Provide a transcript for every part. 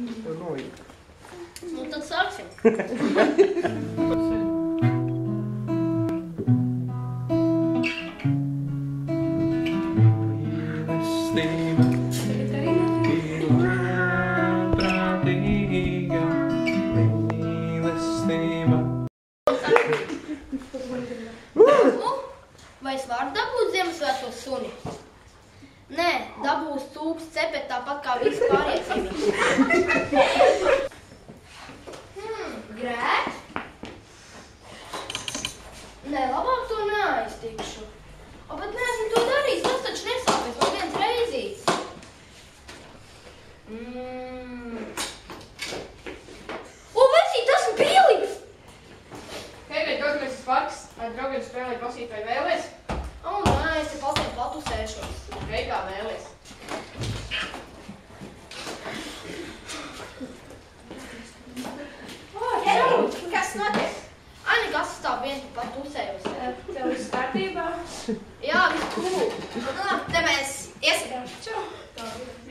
Nu, tad sāksim. Vai es varu dabūt Ziemassvētkos suni? Nē, dabūs cūks cepet tāpat kā visi pārējie dzīvnieki. Grēt? Nē, labāk to neaiztikšu. O, bet neesmu to darījis, tas taču nesāpēs man viens reizīts. O, vecīt, esmu pielips! Hei, vai dodamies uz parks, ar draugiem spēlēt basīt vai vēlies? O, nē, es te pateikt patusēšos. Hei, kā vēlies. Kas notiek? Ai, nekas stāv viens pat tusējos. Tev viss kārtībā? Jā, viss cool. Nu, labi, te mēs iesim. Čau.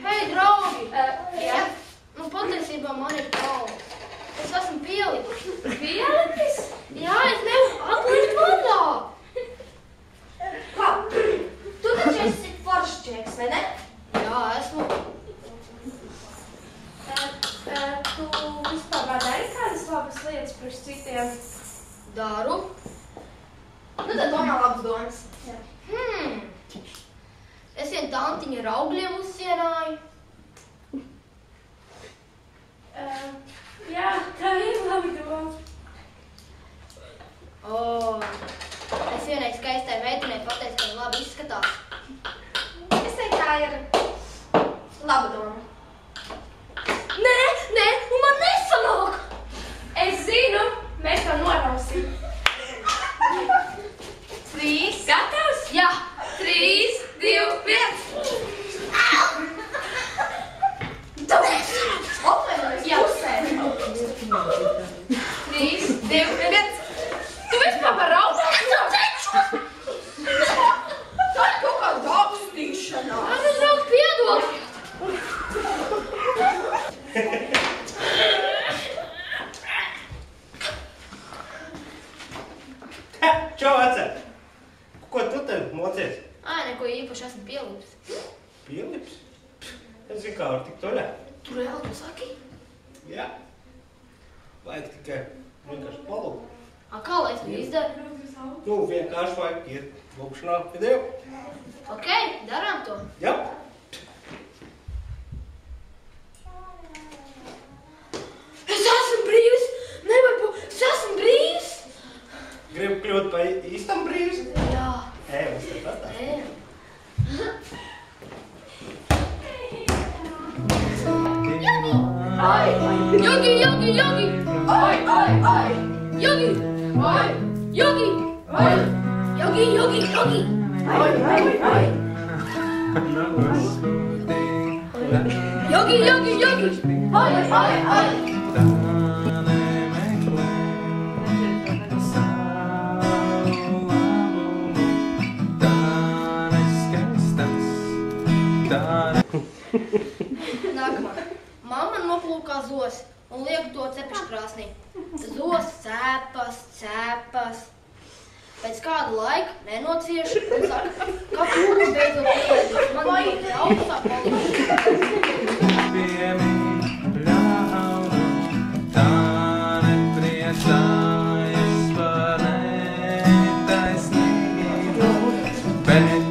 Hei, draugi! Jā. Nu, patiesībā man ir kauna. Es esmu pielipis. Pielipis? Jā, es nevaru atlikt vadā. Kā? Tu taču esi foršķieks, vai ne? Jā, esmu. Tu vispār dari kādas labas lietas priekš citiem? Daru. Nu, tad domā labas domas. Es vien tantiņa ar augļiem uzsienāju. Jā, tā ir labi doma. Es vienai skaistai meitenei pateicu, ka viņa labi izskatās. Es teiktu, tā ir laba doma. Nē, un man nesanāk! Es zinu, mēs to norausim. 3, gatavs? Jā! 3, 2, 1. Atvainojies, pusē. 3, 2, 1. Tu vispār par raudāt? Tā ir kaut kāda apstīšanās. Man ir draugs piedod! Čau, vecē! Ko tu te mocies? Ai, neko īpaši, esmu pielips. Pielips? Es zinu, kā var tik toļā. Tu reāli to saki? Jā. Vajag tikai vienkārši palūkt. Kā lai es to izdaru? Nu, vienkārši vajag iet lūkšanā pie Dievu. Ok, darām to. Jā. Es esmu brīvs! Es esmu brīvs! Gribu kļūt pa īstam brīvs? Jā. Mēs te pastāst. Jogi! Oi! Jogi! Oi! Jogi! Oi! Jogi! Oi! Jogi! Oi! Nākamā. Mamma noplūkā zos un liek to cepeškrāsnī. Zos cepas. Pēc kāda laika nenocieš un saka, ka kūru beidzot pielēdīt. Man vajag augstā palīdz. Tā nepriecājas par netaisnību, bet